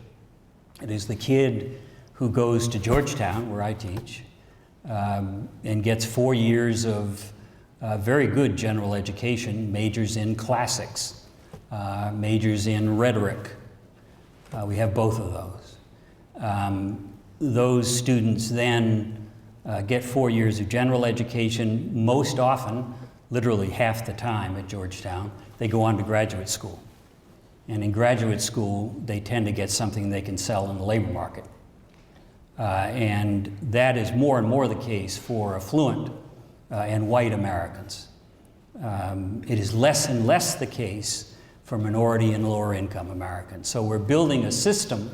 It is the kid who goes to Georgetown, where I teach, and gets 4 years of very good general education, majors in classics, majors in rhetoric. We have both of those. Those students then get 4 years of general education. Most often, literally half the time at Georgetown, they go on to graduate school. And in graduate school, they tend to get something they can sell in the labor market. And that is more and more the case for affluent and white Americans. It is less and less the case for minority and lower income Americans. So we're building a system,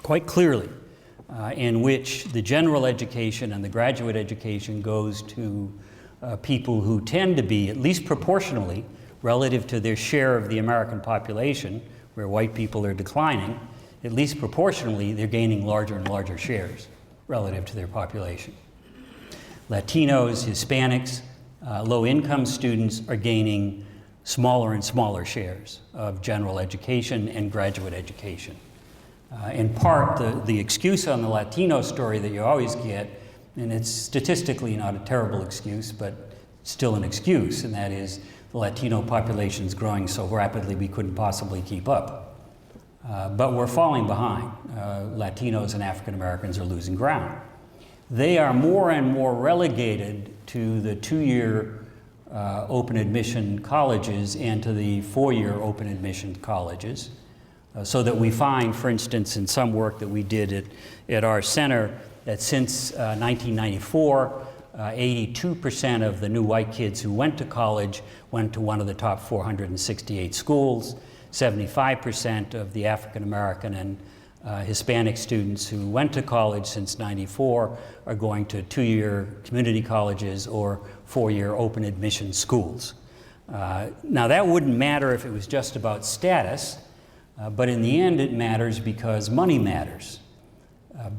quite clearly, in which the general education and the graduate education goes to people who tend to be, at least proportionally, relative to their share of the American population, where white people are declining, at least proportionally, they're gaining larger and larger shares relative to their population. Latinos, Hispanics, low-income students are gaining smaller and smaller shares of general education and graduate education. In part, the excuse on the Latino story that you always get, and it's statistically not a terrible excuse, but still an excuse, and that is the Latino population is growing so rapidly we couldn't possibly keep up. But we're falling behind. Latinos and African Americans are losing ground. They are more and more relegated to the 2-year open admission colleges and to the 4-year open admission colleges, so that we find, for instance, in some work that we did at our center, that since 1994, 82% of the new white kids who went to college went to one of the top 468 schools. 75% of the African American and Hispanic students who went to college since '94 are going to 2-year community colleges or 4-year open admission schools. Now that wouldn't matter if it was just about status, but in the end it matters because money matters.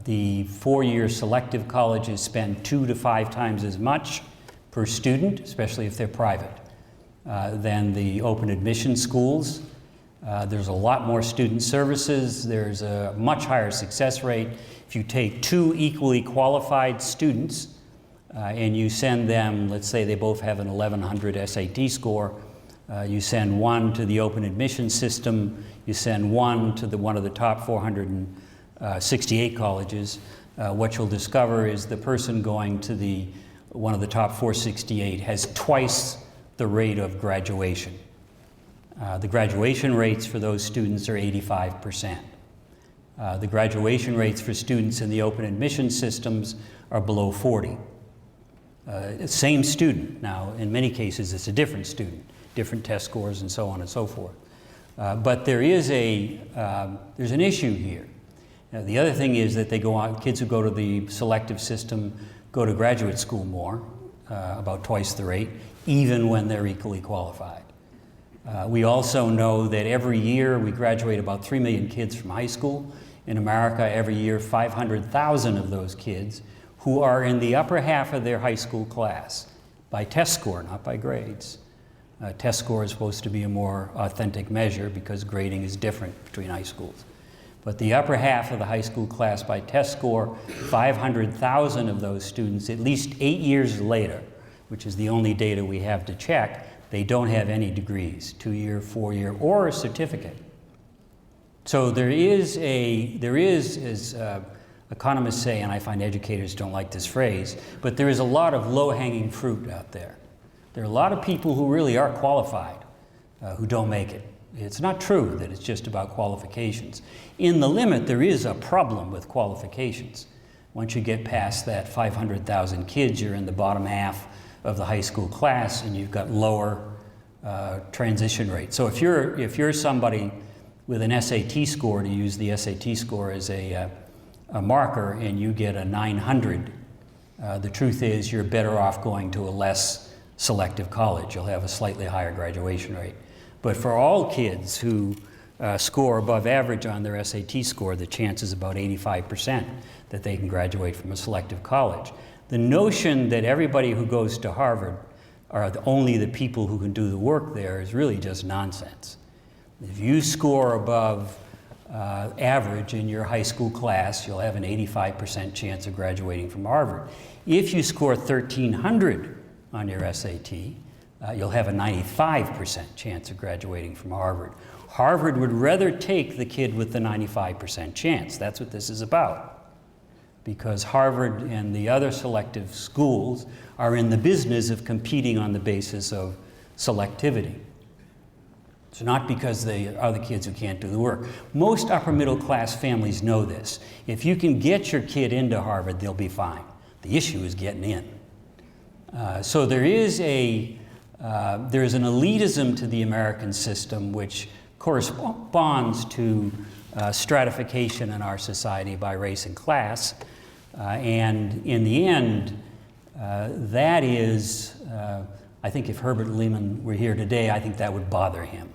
The 4-year selective colleges spend 2 to 5 times as much per student, especially if they're private, than the open admission schools. There's a lot more student services. There's a much higher success rate. If you take 2 equally qualified students and you send them, let's say they both have an 1100 SAT score, you send one to the open admission system, you send one to one of the top 468 colleges, what you'll discover is the person going to one of the top 468 has twice the rate of graduation. The graduation rates for those students are 85%. The graduation rates for students in the open admission systems are below 40. Same student. Now, in many cases, it's a different student, different test scores and so on and so forth. But there's an issue here. The other thing is that kids who go to the selective system go to graduate school more, about twice the rate, even when they're equally qualified. We also know that every year we graduate about 3 million kids from high school. In America, every year 500,000 of those kids who are in the upper half of their high school class by test score, not by grades. Test score is supposed to be a more authentic measure because grading is different between high schools. But the upper half of the high school class by test score, 500,000 of those students, at least 8 years later, which is the only data we have to check, they don't have any degrees, 2-year, 4-year, or a certificate. So there is, as economists say, and I find educators don't like this phrase, but there is a lot of low-hanging fruit out there. There are a lot of people who really are qualified who don't make it. It's not true that it's just about qualifications. In the limit, there is a problem with qualifications. Once you get past that 500,000 kids, you're in the bottom half of the high school class, and you've got lower transition rates. So if you're somebody with an SAT score, to use the SAT score as a marker, and you get a 900, the truth is you're better off going to a less selective college. You'll have a slightly higher graduation rate. But for all kids who score above average on their SAT score, the chance is about 85% that they can graduate from a selective college. The notion that everybody who goes to Harvard are only the people who can do the work there is really just nonsense. If you score above average in your high school class, you'll have an 85% chance of graduating from Harvard. If you score 1,300 on your SAT, you'll have a 95% chance of graduating from Harvard. Harvard would rather take the kid with the 95% chance. That's what this is about. Because Harvard and the other selective schools are in the business of competing on the basis of selectivity. It's not because they are the kids who can't do the work. Most upper middle class families know this. If you can get your kid into Harvard, they'll be fine. The issue is getting in. So there's an elitism to the American system which corresponds to stratification in our society by race and class. And in the end, that is, I think if Herbert Lehman were here today, I think that would bother him.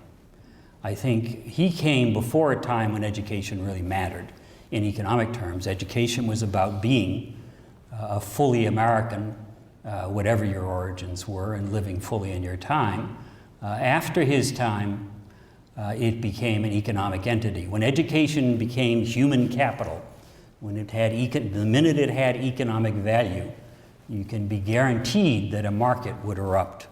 I think he came before a time when education really mattered. In economic terms, education was about being a fully American whatever your origins were, and living fully in your time. After his time, it became an economic entity. When education became human capital, when it had the minute it had economic value, you can be guaranteed that a market would erupt.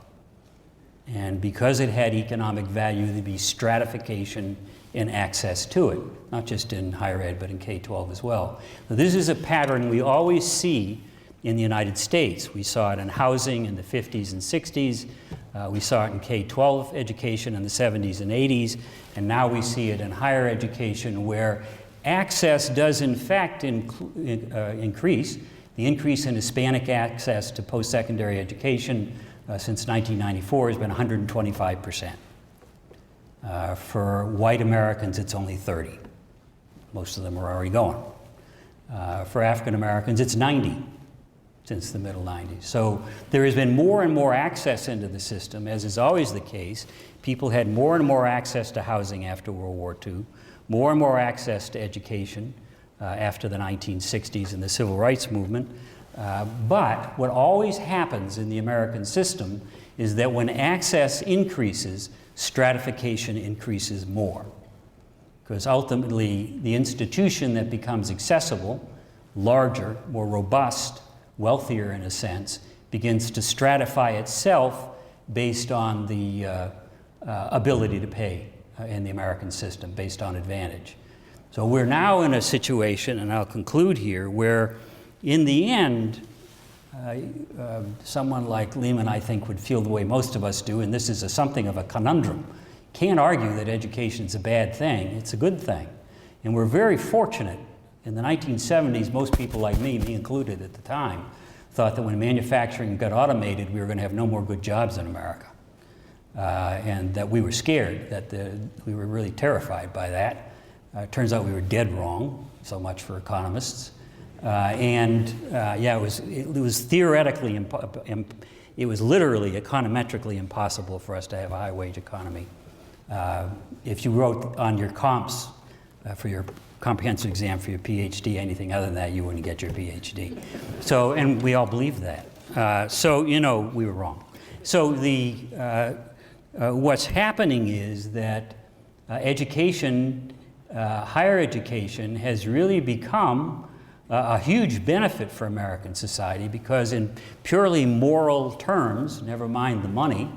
And because it had economic value, there'd be stratification in access to it, not just in higher ed, but in K-12 as well. Now, this is a pattern we always see in the United States. We saw it in housing in the 50s and 60s. We saw it in K-12 education in the 70s and 80s. And now we see it in higher education, where access does in fact increase. The increase in Hispanic access to post-secondary education since 1994 has been 125%. For white Americans, it's only 30. Most of them are already going. For African Americans, it's 90 since the middle 90s. So there has been more and more access into the system, as is always the case. People had more and more access to housing after World War II, more and more access to education after the 1960s and the Civil Rights Movement. But what always happens in the American system is that when access increases, stratification increases more. Because ultimately, the institution that becomes accessible, larger, more robust, wealthier in a sense, begins to stratify itself based on the ability to pay in the American system, based on advantage. So we're now in a situation, and I'll conclude here, where in the end, someone like Lehman, I think, would feel the way most of us do, and this is something of a conundrum. Can't argue that education's a bad thing. It's a good thing. And we're very fortunate. In the 1970s, most people like me included at the time, thought that when manufacturing got automated, we were going to have no more good jobs in America. And that we were scared, that we were really terrified by that. It turns out we were dead wrong, so much for economists. Yeah, it was theoretically, it was literally econometrically impossible for us to have a high-wage economy. If you wrote on your comps for your comprehensive exam for your PhD, anything other than that, you wouldn't get your PhD. So, and we all believed that. So, you know, we were wrong. So what's happening is that education, higher education, has really become a huge benefit for American society, because in purely moral terms, never mind the money,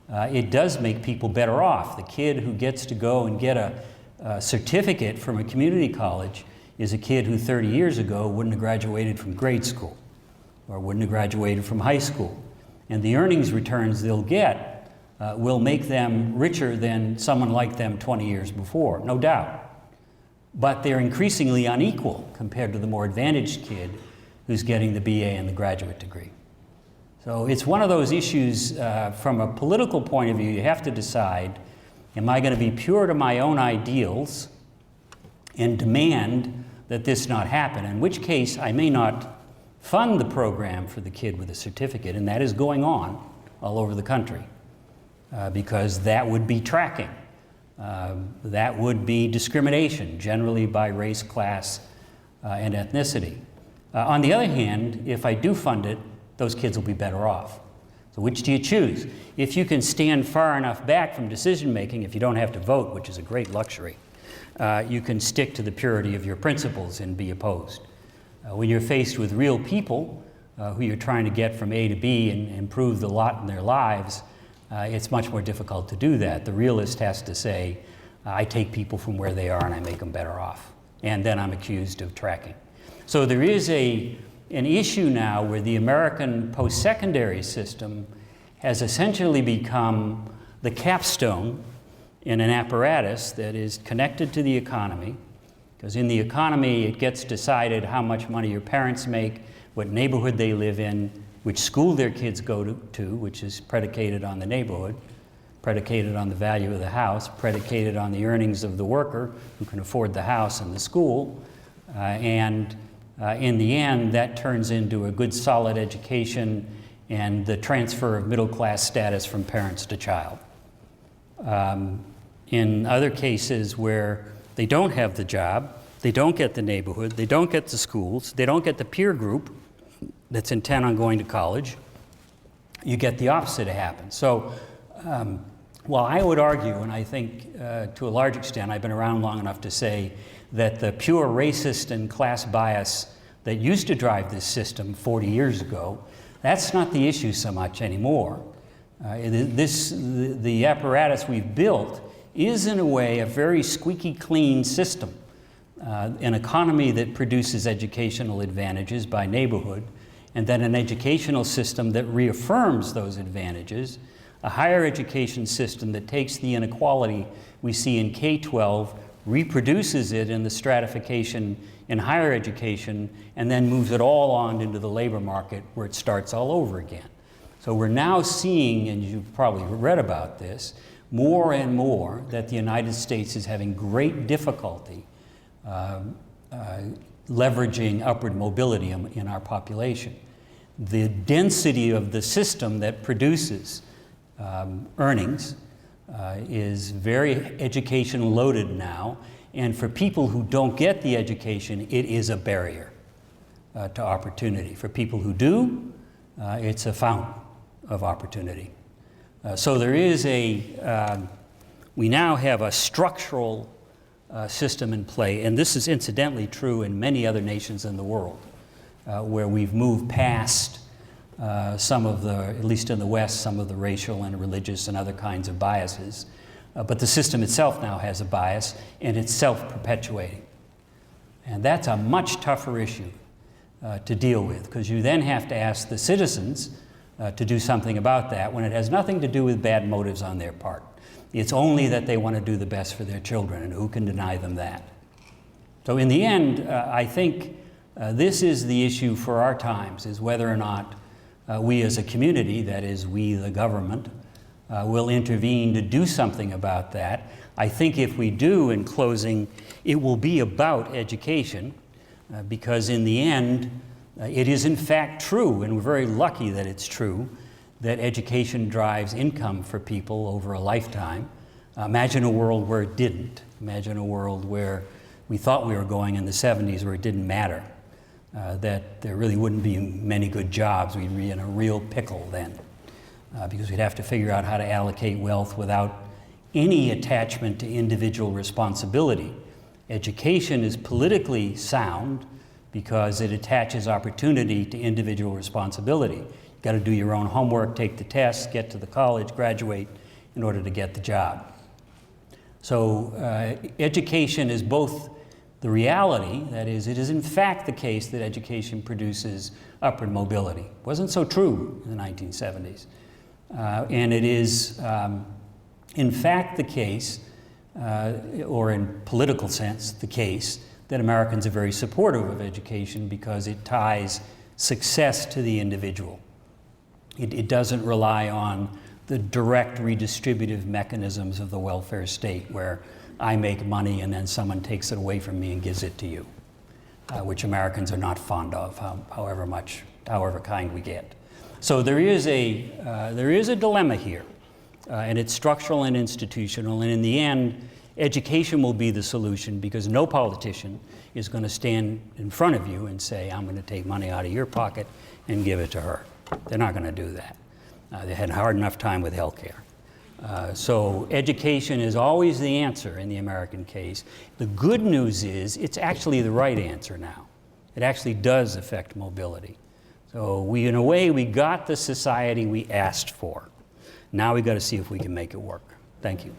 it does make people better off. The kid who gets to go and get a certificate from a community college is a kid who 30 years ago wouldn't have graduated from grade school or wouldn't have graduated from high school. And the earnings returns they'll get will make them richer than someone like them 20 years before, no doubt. But they're increasingly unequal compared to the more advantaged kid who's getting the BA and the graduate degree. So it's one of those issues from a political point of view. You have to decide, am I going to be pure to my own ideals and demand that this not happen, in which case I may not fund the program for the kid with a certificate, and that is going on all over the country, because that would be tracking. That would be discrimination, generally by race, class, and ethnicity. On the other hand, if I do fund it, those kids will be better off. So which do you choose? If you can stand far enough back from decision making, if you don't have to vote, which is a great luxury, you can stick to the purity of your principles and be opposed. When you're faced with real people who you're trying to get from A to B and improve the lot in their lives, it's much more difficult to do that. The realist has to say, I take people from where they are and I make them better off. And then I'm accused of tracking. So there is an issue now where the American post-secondary system has essentially become the capstone in an apparatus that is connected to the economy, because in the economy it gets decided how much money your parents make, what neighborhood they live in, which school their kids go to, which is predicated on the neighborhood, predicated on the value of the house, predicated on the earnings of the worker who can afford the house and the school, and in the end, that turns into a good, solid education and the transfer of middle-class status from parents to child. In other cases where they don't have the job, they don't get the neighborhood, they don't get the schools, they don't get the peer group that's intent on going to college, you get the opposite to happen. So while I would argue, and I think to a large extent, I've been around long enough to say that the pure racist and class bias that used to drive this system 40 years ago, that's not the issue so much anymore. The apparatus we've built is in a way a very squeaky clean system. An economy that produces educational advantages by neighborhood, and then an educational system that reaffirms those advantages, a higher education system that takes the inequality we see in K-12, reproduces it in the stratification in higher education, and then moves it all on into the labor market where it starts all over again. So we're now seeing, and you've probably read about this, more and more that the United States is having great difficulty leveraging upward mobility in our population. The density of the system that produces earnings is very education loaded now, and for people who don't get the education, it is a barrier to opportunity. For people who do, it's a fountain of opportunity. So there is we now have a structural system in play, and this is incidentally true in many other nations in the world, where we've moved past some of the, at least in the West, some of the racial and religious and other kinds of biases. But the system itself now has a bias, and it's self-perpetuating. And that's a much tougher issue to deal with, because you then have to ask the citizens to do something about that when it has nothing to do with bad motives on their part. It's only that they want to do the best for their children, and who can deny them that? So in the end, I think this is the issue for our times, is whether or not we as a community, that is, we the government, will intervene to do something about that. I think if we do, in closing, it will be about education, because in the end, it is in fact true, and we're very lucky that it's true, that education drives income for people over a lifetime. Imagine a world where it didn't. Imagine a world where we thought we were going in the 70s, where it didn't matter, that there really wouldn't be many good jobs. We'd be in a real pickle then, because we'd have to figure out how to allocate wealth without any attachment to individual responsibility. Education is politically sound because it attaches opportunity to individual responsibility. You've got to do your own homework, take the tests, get to the college, graduate in order to get the job. So education is both the reality, that is, it is in fact the case that education produces upward mobility. It wasn't so true in the 1970s. And it is in fact the case, or in political sense, the case that Americans are very supportive of education because it ties success to the individual. It doesn't rely on the direct redistributive mechanisms of the welfare state where I make money and then someone takes it away from me and gives it to you, which Americans are not fond of, however kind we get. So there is a dilemma here, and it's structural and institutional, and in the end, education will be the solution, because no politician is going to stand in front of you and say, I'm going to take money out of your pocket and give it to her. They're not going to do that. They had a hard enough time with health care. So education is always the answer in the American case. The good news is it's actually the right answer now. It actually does affect mobility. So in a way, we got the society we asked for. Now we've got to see if we can make it work. Thank you.